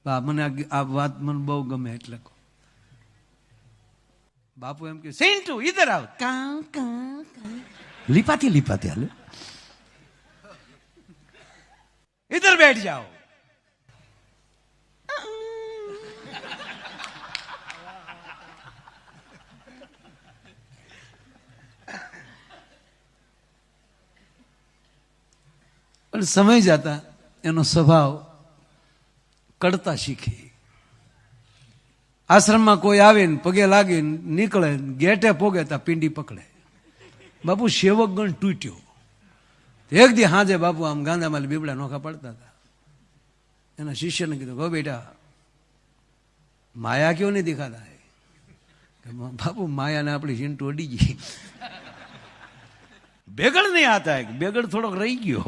મને આ વાત મને બહુ ગમે એટલે બાપુ એમ કે સિન્ટુ ઇધર આવ, કાં કાં કાં લીપાતી લીપાતી હાલે, इधर बैठ जाओ। પણ સમય જતા એનો સ્વભાવ કડતા શીખે. આશ્રમમાં કોઈ આવે ને પગે લાગે નીકળે, ગેટે પોગે તા પિંડી પકડે. બાપુ સેવક ગણ તૂટ્યો. એક દી હાજે બાપુ આમ ગાંધામાં બીબડા નોખા પડતા હતા. એના શિષ્યને કીધું, ગો બેટા માયા ક્यों नहीं दिखाता है? बापू माया ने अपनी चिंटू अड़ी गई, बेगड़ नहीं आता है, बेगड़ थोड़ा रही गयो.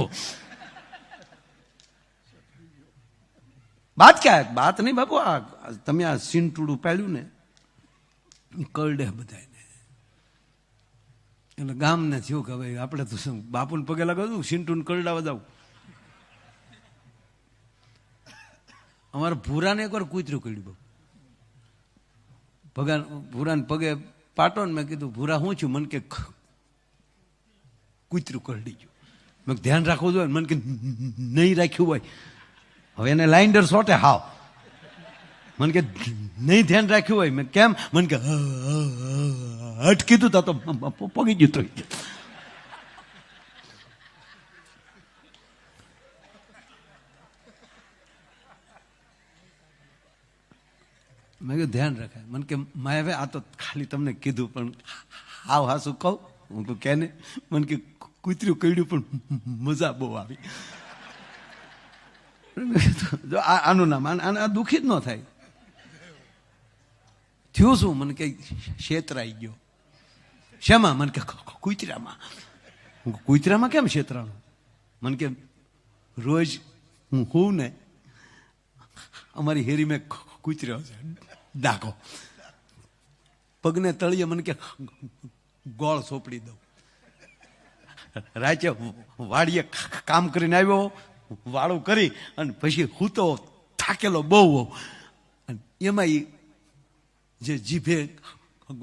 बात क्या है? बात नहीं बापू, તમે આ સિંટુડું પાડ્યું ને કરડે બધાને. એટલે ગામને થયું કે ભાઈ આપણે તો શું બાપુને પગે લગાવું, સિંટુને કરડાવા દઉં. અમારા ભૂરાને એકવાર કૂતરું કર્યું. ભૂરાને પગે પાટો ને મેં કીધું, ભૂરા શું છું? મને કે કૂતરું કરડી ગયું. મેં ધ્યાન રાખવું જોઈએ. મને કે નહીં રાખ્યું હોય. હવે એને લાઇન્ડર શોટે હાવ. મને કે નહીં ધ્યાન રાખ્યું હોય. મેં કેમ? મને કે હટ કીધું તા તો પગી ગયું. તો મેં કીધું ધ્યાન રખાય. મને કે માયા ભાઈ આ તો ખાલી તમને કીધું, પણ હાવ હાસું કહું. હું કહું કે ને? મને કે કૂતરું કર્યું પણ મજા બહુ આવી. જો આનું નામ આ દુઃખી જ ન થાય. થયું શું? મને કે છેતરાઈ ગયો. શેમાં? મને કે કૂતરામાં. કૂતરામાં કેમ છેતરાનું? મને કે રોજ હું હોઉં ને અમારી હેરી મેં કૂતર્યો છે ડાકો, પગને તળિયે મને કે ગોળ સોંપડી દઉં. રાચે વાડીએ કામ કરીને આવ્યો, વાળું કરી અને પછી હું તો થાકેલો બહુ હોઉં. અને એમાં જે જીભે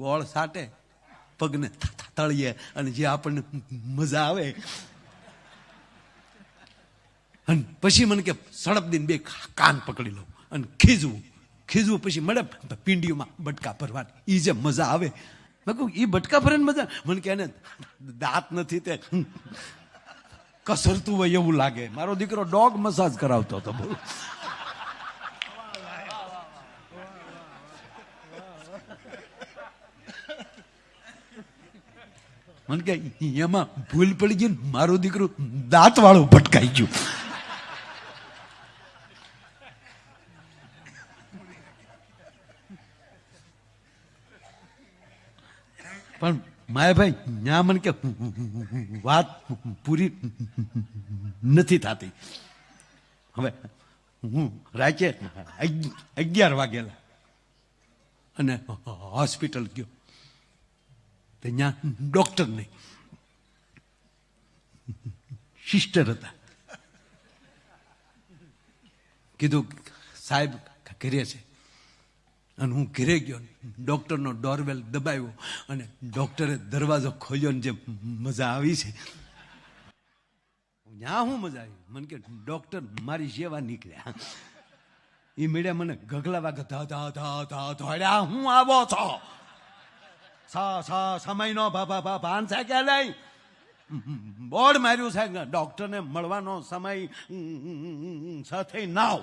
ગોળ સાટે પગને તળીએ અને જે આપણને મજા આવે, અને પછી મને કે સડપ દઈને બે કાન પકડી લઉં અને ખીજવું. પછી મળે પિંડીઓમાં બટકા ભરવાની. એ જે મજા આવે, મેં કહું એ બટકા ભરવાની મજા. મને કે એને દાંત નથી તે કસરતું હોય એવું લાગે. મારો દીકરો ડોગ મસાજ કરાવતો હતો. બોલો, મને કે એમાં ભૂલ પડી ગઈ, મારું દીકરું દાંત વાળું ભટકાઈ ગયું. પણ માયાભાઈ ત્યાં મને કે વાત પૂરી નથી થતી. હવે હું રાચે 11 વાગેલા અને હોસ્પિટલ ગયો. તો ત્યાં ડોક્ટર નહીં, સિસ્ટર હતા. કીધું સાહેબ ઘરે છે. અને હું ઘરે ગયો, ડોક્ટરનો ડોરબેલ દબાવ્યો અને ડોક્ટરે દરવાજો ખોલ્યો ને જે મજા આવી છે. ત્યાં શું મજા આવી? મને કે ડોક્ટર મારી સેવા નીકળ્યા. એ મેળ્યા મને ગગલા વાગે ધોડ્યા. હું આવો છો સમયનો ભાન છે કે નહીં? બોર્ડ માર્યું છે ડોક્ટરને મળવાનો સમય સાથે નાવ.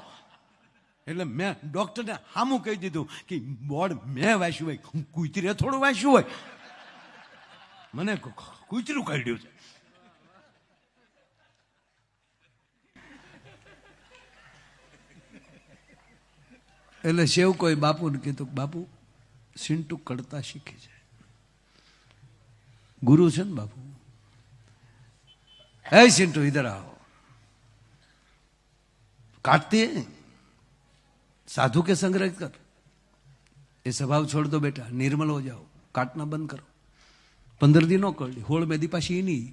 એટલે મેં ડોક્ટરને સામું કહી દીધું કે બોર્ડ મેં વાંચ્યું હોય, કૂતરે થોડું વાંચ્યું હોય. મને કૂતરું કાઢ્યું છે. એટલે સેવ કોઈ બાપુને કીધું, બાપુ સિંટુ કડતા શીખે છે. ગુરુ છે ને બાપુ. હે સિंटू इधर आओ. काटती है, साधु के संग रह कर ये स्वभाव छोड़ दो बेटा, निर्मल हो जाओ, काटना बंद करो. 15 दिन નો કરડી, 16 મેદી પાછી એની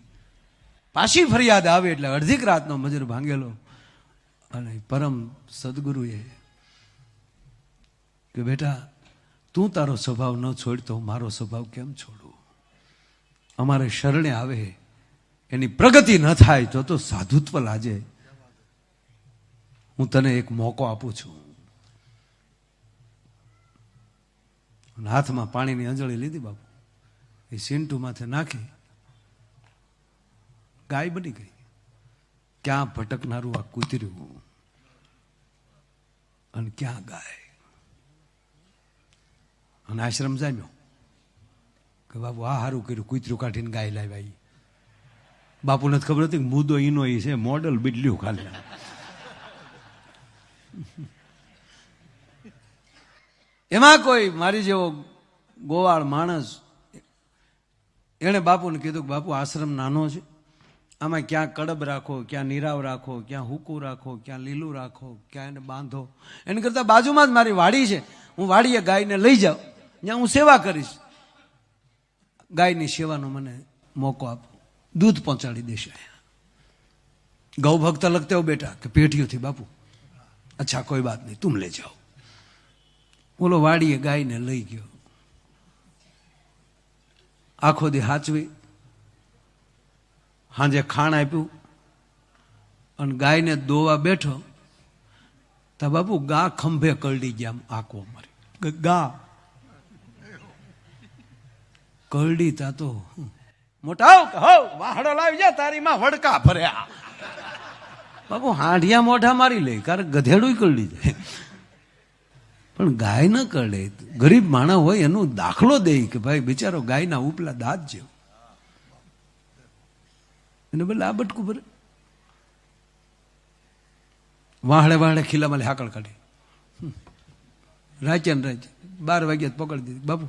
પાછી ફરિયાદ આવે એટલે અડધીક રાતનો મજર ભાંગેલો. અને પરમ સદગુરુએ કે બેટા તું તારો સ્વભાવ ન છોડ તો હું મારો સ્વભાવ કેમ છોડું? અમારે શરણે આવે એની પ્રગતિ ન થાય તો સાધુત્વ લાજે. હું તને એક મોકો આપું છું. હાથમાં પાણીની અંજળી લીધી બાપુ, એ સિંટુ માથે નાખી, ગાય બની ગઈ. ક્યાં ભટકનારું આ કૂતર્યું અને ક્યાં ગાય. અને આશ્રમ જામ્યો કે બાપુ આ સારું કર્યું, કૂતરું કાઢીને ગાય લાવ્યા. બાપુને ખબર હતી કે મુદ્દો ઈનો ઈ છે, મોડલ બદલ્યું ખાલી. એમાં કોઈ મારી જેવો ગોવાળ માણસ એણે બાપુને કીધું કે બાપુ આશ્રમ નાનો છે, આમાં ક્યાં કડબ રાખો, ક્યાં નીરાવ રાખો, ક્યાં હુકું રાખો, ક્યાં લીલું રાખો, ક્યાં એને બાંધો. એને કરતા બાજુમાં જ મારી વાડી છે, હું વાડીએ ગાયને લઈ જાઉં, ત્યાં હું સેવા કરીશ. ગાયની સેવાનો મને મોકો આપો, दूध पहुंचाड़ी देश आया. गौ भक्त लगते हो बेटा कि पेटियों थी बापू. अच्छा कोई बात नहीं, तुम ले जाओ. बोलो वाड़ी गाय ने लई गयो. आखो दी हाचवी, हाजे खाण आप्યું અને ગાયને દોવા બેઠો તો બાપુ ગા ખંભે કરડી ગયા. આંખો મારી ગા કરડી તા તો મોટા હો વાહડો લાવી જા, તારી માં વડકા ભર્યા. બાપુ હાંડિયા મોઢા મારી લે, કારણ ગધેડું કરડી જાય પણ ગાય ન કરડે. ગરીબ માણસ હોય એનો દાખલો દે કે ભાઈ બિચારો ગાયના ઉપલા દાંત જેવો, એને બદલે આ બટકું ભરે. વાહડે વાહડે ખીલામાં હાકળ કાઢી, રાચે ને રાચે 12 વાગ્યા પકડી દીધી. બાપુ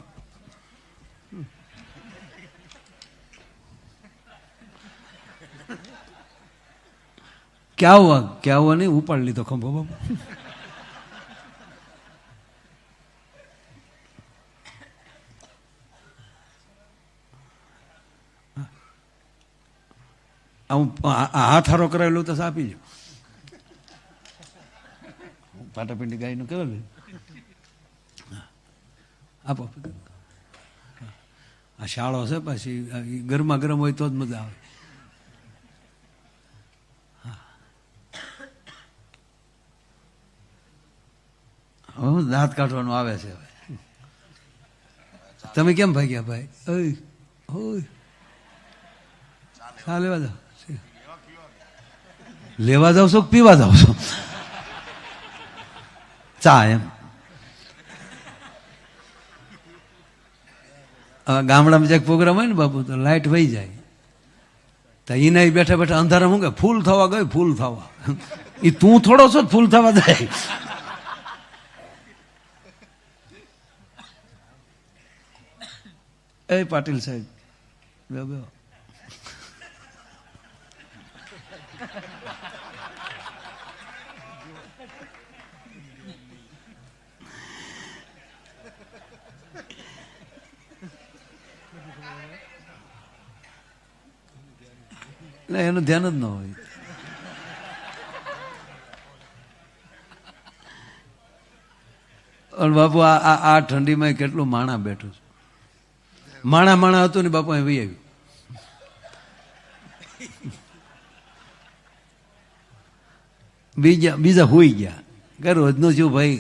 क्या हुआ नहीं, उपाड़ ली तो खंभो बाबू. हाथ हारो कराયેલું તો આપી જો. પાટાપિંડી ગાયનું કેવું આપો. આ શાળો છે, પછી ગરમા ગરમ હોય તો જ મજા આવે. દાંત કાઢવાનું આવે છે. તમે કેમ ભાગ્યા ભાઈ? ચા લેવા જાવ, લેવા જાવ છો પીવા જાવ છો? ચા એમ. હવે ગામડામાં જે પ્રોગ્રામ હોય ને બાપુ, તો લાઈટ વહી જાય તો એને બેઠા બેઠા અંધારા હું કે ફૂલ થવા ગયો, ફૂલ થવા. એ તું થોડો છો ફૂલ થવા જાય. એ પાટીલ સાહેબ બે બે એનું ધ્યાન જ ન હોય. બાપુ આ ઠંડીમાં કેટલું માણા બેઠું છે. માણા હતું ને બાપુ અહીં વહી આવ્યું. બીજા હોઈ ગયા કે રોજનું છું ભાઈ.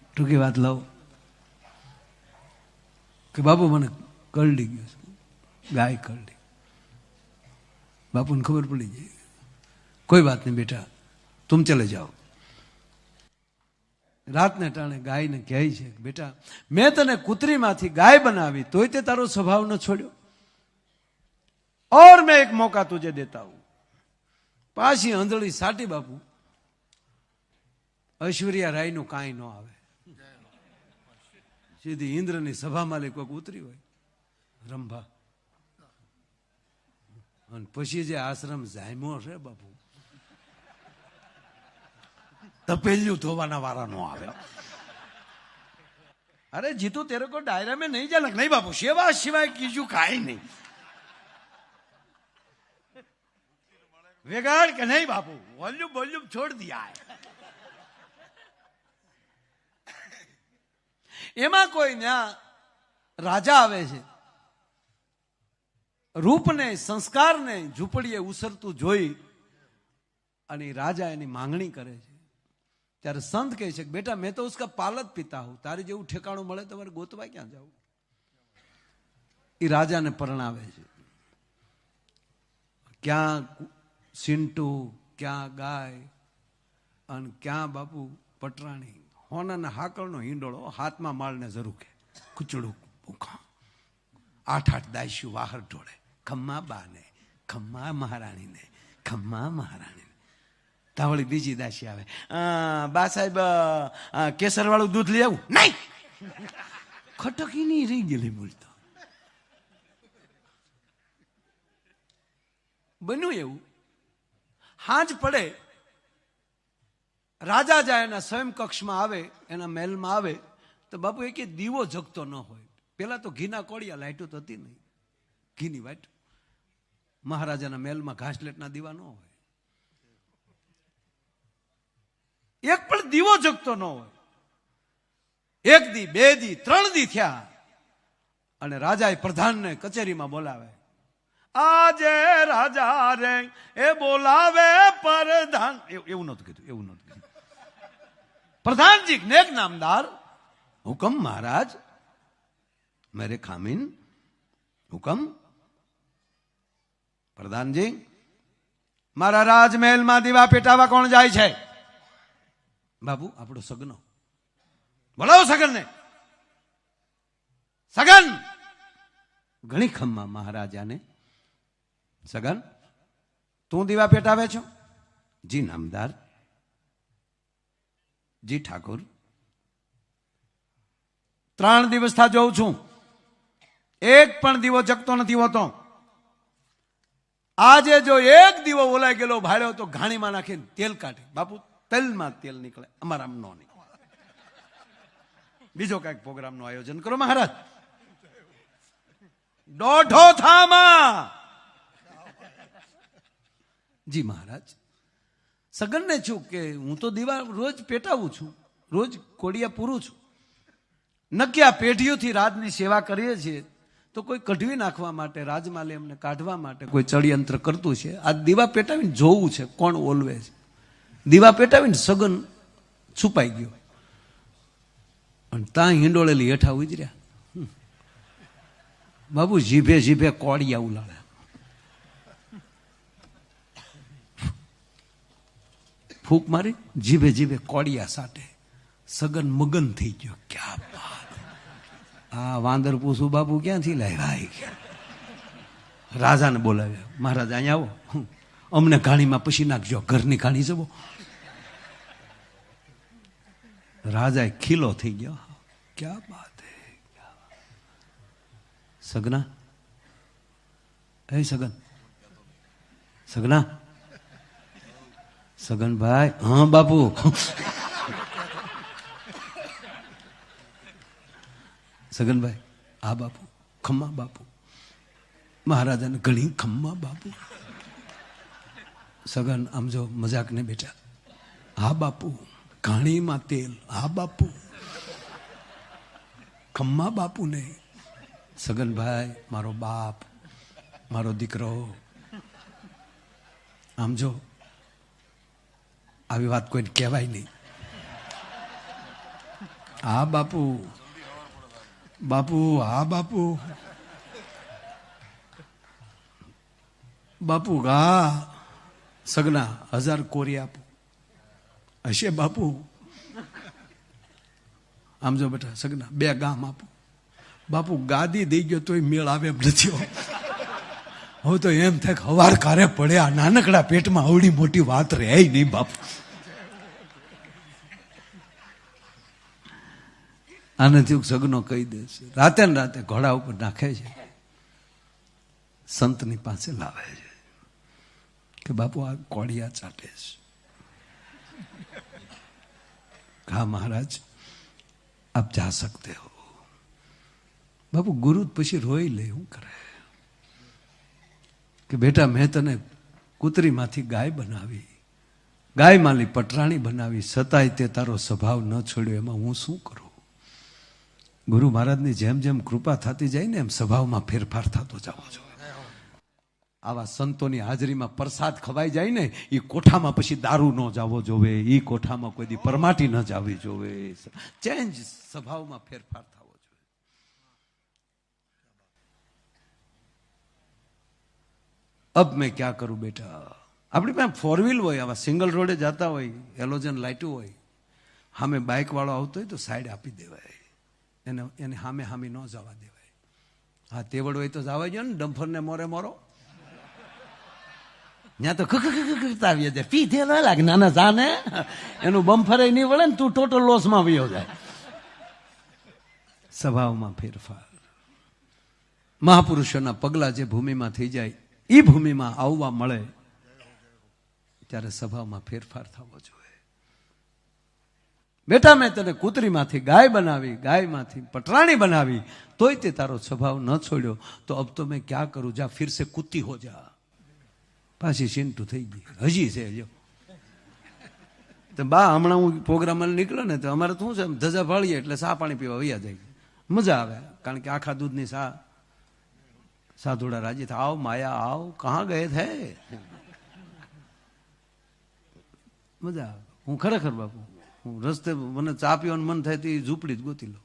ટૂંકી વાત લાવ કે બાપુ મને કરડી ગયું છે, ગાય કરડી. બાપુને ખબર પડી જાય. કોઈ વાત નહીં બેટા, તુમ ચલે જાઓ. રાતને ટાણે ગાયને કહે છે બેટા મેં તને કૂતરીમાંથી ગાય બનાવી તોય તે તારો સ્વભાવ ન છોડ્યો, और मैं एक मौका तुझे देता हूं. પાછી આંધળી સાટી બાપુ. ઐશ્વર્યા રાય નું કાંઈ ન આવે, સીધી ઇન્દ્રની સભામાં લે કોઈક ઉતરી હોય રંભા. અને પછી જે આશ્રમ જામ્યો છે બાપુ, તપેલિયું ધોવાના વાળા નો આવે. અરે જીતુ તેરે કો डायरा में नहीं जाना. नहीं बापू, सेवा सिवाय कीजू खाए नहीं. वेगाड़ के नहीं बापू, वॉल्यूम वॉल्यूम छोड़ दिया है. એમાં કોઈ ન્યા રાજા આવે છે, રૂપને સંસ્કારને ઝૂંપડીએ ઉસરતું જોઈ અને રાજા એની માંગણી કરે છે. ત્યારે સંત કહે છે કે બેટા મેં તો ઉસકા પાલક પીતા હું, તારે જેવું ઠેકાણું મળે તમારે ગોતવા ક્યાં જાવ. એ રાજાને પરણાવે છે. ક્યાં સિંટુ, ક્યાં ગાય અને ક્યાં બાપુ પટરાણી, હોનાના હાકળનો હિંડોળો, હાથમાં માળને ઝરૂકે, કુચડું ભૂખા, 8 દાયશું વાહર ઢોળે, ખમ્મા બાને, ખમ્મા મહારાણીને, ખમ્મા મહારાણીને. તાવળી બીજી દાસી આવે, બા સાહેબ કેસર વાળું દૂધ લઈ આવું, નહીં, ખટકી નહીં રહી ગયેલી બોલતો. બન્યું એવું, હાંજ પડે, રાજા જાય એના સ્વયં કક્ષમાં આવે, એના મહેલમાં આવે તો બાપુ એક દીવો જગતો ન હોય. પેલા તો ઘીના કોળિયા, લાઈટો તો હતી નહીં, ઘીની વાઈટ. મહારાજાના મહેલમાં ઘાસલેટના દીવા ન હોય, એક પણ દીવો જગતો ન હોય. 1 દી 2 દી 3 દી થયા અને રાજાએ પ્રધાનને કચેરીમાં બોલાવે. આજે રાજા રે એ બોલાવે પ્રધાન, એવું નતું કીધું, એવું નતું કીધું. પ્રધાનજી નેક નામદાર, હુકમ મહારાજ, મેરે ખામીન હુકમ. પ્રધાનજી, મારા રાજમહેલમાં દીવા પેટાવા કોણ જાય છે? બાબુ આપણો સગનો. બોલાવો સગનને. સગન. ઘણી ખમ્મા મહારાજાને. સગન, તું દીવા પેટાવે છો? જી નામદાર. જી ઠાકોર. 3 દિવસથી જોઉં છું, એક પણ દીવો જગતો નથી હોતો. આજે જો એક દીવો ઓલાઈ ગયેલો ભાડ્યો તો ઘાણીમાં નાખીને તેલ કાઢે. બાપુ તેલમાં તેલ નીકળે, અમારામાં ન નીકળે. બીજો કઈક પ્રોગ્રામ નું આયોજન કરો મહારાજ. દોઢો થામાં. જી મહારાજ. સગનને છું કે હું તો દીવા રોજ પેટાવું છું, રોજ કોડિયા પૂરું છું. નક્કી આ પેઢીઓથી રાજની સેવા કરીએ છીએ તો કોઈ કઢવી નાખવા માટે, રાજમાલે એમને કાઢવા માટે કોઈ ચડયંત્ર કરતું છે. આ દીવા પેટાવીને જોવું છે કોણ ઓલવે છે. દીવા પેટાવીને સગન છુપાઈ ગયો અને ત્યાં હિંડોળેલી હેઠા ઉતર્યા. બાબુ જીભે જીભે કોડિયા ઉલાળે. ફૂંક મારી, જીભે જીભે કોડિયા સાટે. સગન મગન થઈ ગયો. ક્યાં બાત! આ વાંદર પૂછું બાપુ ક્યાંથી લાવ્યા? રાજાને બોલાવ્યા. મહારાજ અહીંયા આવો, અમને ઘાણીમાં પછી નાખજો, ઘરની ઘાણી જવો. રાજા ખીલો થઈ ગયો. ક્યાં બાત હે! સગના, એ સગન, સગના, સગનભાઈ. હા બાપુ. સગનભાઈ, આ બાપુ ખમ્મા બાપુ. મહારાજાને ઘણી ખમ્મા બાપુ. સગન આમ જો મજાક ને બેટા. હા બાપુ, ઘાણીમાં તેલ. હા બાપુ, ખમ્મા બાપુ નહીં. સગનભાઈ મારો બાપ, મારો દીકરો. આમ જો આવી વાત કોઈને કહેવાય નહીં. હા બાપુ, બાપુ, હા બાપુ, બાપુ ગા. સગના 1000 કોરી આપો. હશે બાપુ. આમ જો બેટા સગના 2 ગામ આપો. બાપુ ગાદી દઈ ગયો તોય મેળ આવે એમ નથી. હવે તો એમ થાય કે હવાર કારે પડે, આ નાનકડા પેટમાં આવડી મોટી વાત રહે નહીં બાપુ. આનાથી સગનો કહી દે છે. રાતે ને રાતે ઘોડા ઉપર નાખે છે, સંતની પાસે લાવે છે કે બાપુ આ કોડિયા ચાટે છે. હા મહારાજ, આપ જા સકતે હો. બાપુ ગુરુ પછી રોઈ લે. શું કરે કે બેટા મેં તને કૂતરીમાંથી ગાય બનાવી, ગાય માલી પટરાણી બનાવી, છતાંય તે તારો સ્વભાવ ન છોડ્યો. એમાં હું શું કરું? ગુરુ મહારાજની જેમ જેમ કૃપા થતી જાય ને એમ સ્વભાવમાં ફેરફાર થતો જવો જોઈએ. આવા સંતોની હાજરીમાં પ્રસાદ ખવાઈ જાય ને એ કોઠામાં પછી દારૂ ન જવો જોવે, એ કોઠામાં કોઈ દી પરમાટી ન જવી જોવે. ચેન્જ, સ્વભાવમાં ફેરફાર થવો જોઈએ. અબ મેં ક્યાં કરું બેટા. આપણી પાસે 4 વ્હીલ હોય, આવા સિંગલ રોડે જતા હોય, હેલોજન લાઇટું હોય, સામે બાઇક વાળો આવતો હોય તો સાઈડ આપી દેવાય, એને સામે સામે ન જવા દેવાય. હા, તેવડ હોય તો જવા જોઈએ ને, ડમ્ફરને મોરે મોરો ત્યાં તો કરતા આવીએ જાય, પીધે ન લાગે નાના જાને, એનું બમ્ફરે નહીં વળે ને તું ટોટલ લોસમાં વયો જાય. સ્વભાવમાં ફેરફાર. મહાપુરુષોના પગલા જે ભૂમિમાં થઈ જાય એ ભૂમિમાં આવવા મળે ત્યારે સ્વભાવમાં ફેરફાર થવો જોઈએ. બેટા મેં તને કૂતરીમાંથી ગાય બનાવી, ગાયમાંથી પટરાણી બનાવી, તોય તે તારો સ્વભાવ ન છોડ્યો, તો અબ તો મેં ક્યાં કરું, જા ફિર સે કુત્તી હો જા. પાછી ચિંટુ થઈ ગઈ, હજી છે જો. તો બા હમણાં હું પ્રોગ્રામમાં નીકળ્યો ને તો અમારે શું છે, ધજા ભાળીએ એટલે સા પાણી પીવા વૈયા જાય, મજા આવે. કારણ કે આખા દૂધની સાધુડા રાજી થાય, આવ માયા આવ, કહા ગયે થે, મજા આવે. હું ખરેખર બાપુ, હું રસ્તે મને ચા પીવાનું મન થાય તો એ ઝૂંપડી જ ગોતી લો.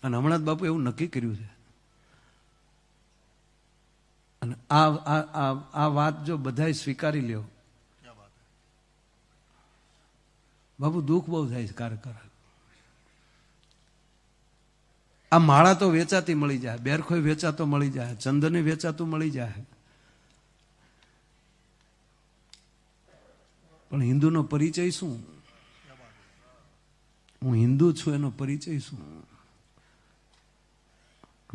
અને હમણાં જ બાપુ એવું નક્કી કર્યું છે. અને આ વાત જો બધાય સ્વીકારી લ્યો બાપુ, દુઃખ બહુ થાય છે કારકર. આ માળા તો વેચાતી મળી જાય, બેરખોય વેચાતો મળી જાય, ચંદન વેચાતું મળી જાય, પણ હિન્દુનો પરિચય શું? હું હિન્દુ છું એનો પરિચય શું?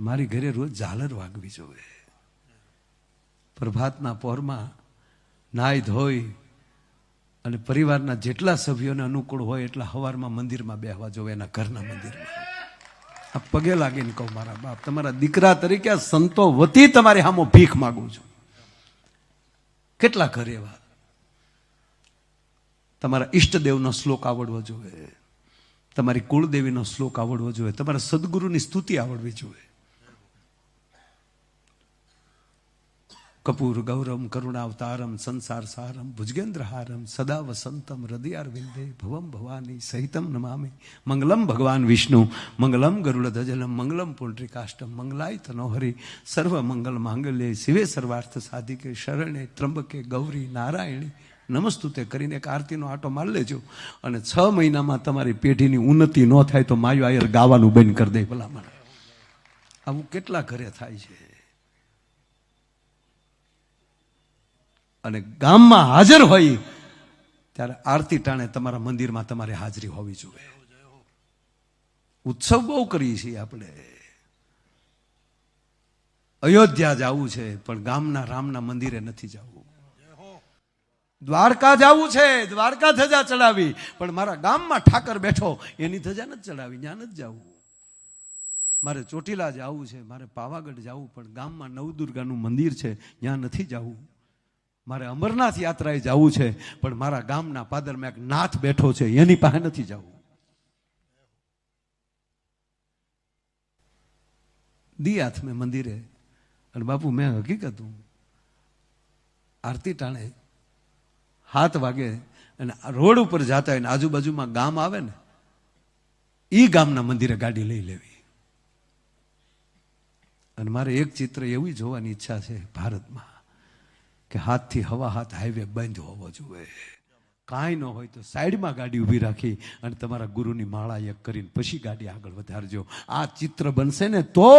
મારી ઘરે રોજ ઝાલર વાગવી જોઈએ. પ્રભાતના પહોરમાં નાઈ ધોઈ અને પરિવારના જેટલા સભ્યોને અનુકૂળ હોય એટલા સવારમાં મંદિરમાં બેહવા જોઈએ, એના ઘરના મંદિરમાં. આ પગે લાગીને કહું, મારા બાપ, તમારા દીકરા તરીકે સંતો વતી તમારી સામો ભીખ માગું છું. કેટલા ઘર એવા તમારા ઈષ્ટદેવનો શ્લોક આવડવો જોઈએ, તમારી કુળદેવીનો શ્લોક આવડવો જોઈએ, તમારા સદગુરુની સ્તુતિ આવડવી જોઈએ. કપૂર ગૌરમ કરુણાવતારમ સંસાર સારમ ભુજગેન્દ્રહારમ સદા વસંતમ હૃદયાર વિંદે ભવમ ભવાની સહિતમ નમામિ. મંગલમ ભગવાન વિષ્ણુ મંગલમ ગરુડધજલમ મંગલમ પુંડરીકાષ્ટમ મંગલાય તનોહરી સર્વ મંગલ માંગલ્ય શિવે સર્વાર્થ સાધિકે શરણે ત્રંબકે ગૌરી નારાયણી નમસ્તુતે કરીને એક આરતીનો આટો મારી લેજો. અને 6 મહિનામાં તમારી પેઢીની ઉન્નતિ ન થાય તો માયો આયર ગાવાનું બંધ કરી દે ભલામણ. આવું કેટલા ઘરે થાય છે. અને ગામમાં હાજર હોય ત્યારે આરતી ટાણે તમારા મંદિરમાં તમારી હાજરી હોવી જોઈએ. ઉત્સવ બહુ કરીએ છીએ આપણે. અયોધ્યા જવું છે પણ ગામના રામના મંદિરે નથી જવું. દ્વારકા જવું છે, દ્વારકા ધજા ચડાવી, પણ મારા ગામમાં ઠાકર બેઠો એની ધજા નથી ચડાવી, ત્યાં નથી જવું. મારે ચોટીલા જવું છે, મારે પાવાગઢ જવું, પણ ગામમાં નવદુર્ગાનું મંદિર છે ત્યાં નથી જવું. મારે અમરનાથ યાત્રાએ જવું છે, પણ મારા ગામના પાદરમાં એક નાથ બેઠો છે એની પાસે નથી જવું. દિયાથ મેં મંદિરે. અને બાપુ મેં હકીકત, આરતી ટાણે 7 વાગે અને રોડ ઉપર જતા હોય ને આજુબાજુમાં ગામ આવે ને એ ગામના મંદિરે ગાડી લઈ લેવી. અને મારે એક ચિત્ર એવી જોવાની ઈચ્છા છે ભારતમાં કે હાથથી હવા હાથ હાઈવે બંધ હોવો જોઈએ. કાંઈ ન હોય તો સાઈડમાં ગાડી ઊભી રાખી અને તમારા ગુરુની માળા એક કરીને પછી ગાડી આગળ વધારજો. આ ચિત્ર બનશે ને તો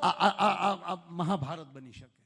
આ મહાભારત બની શકે.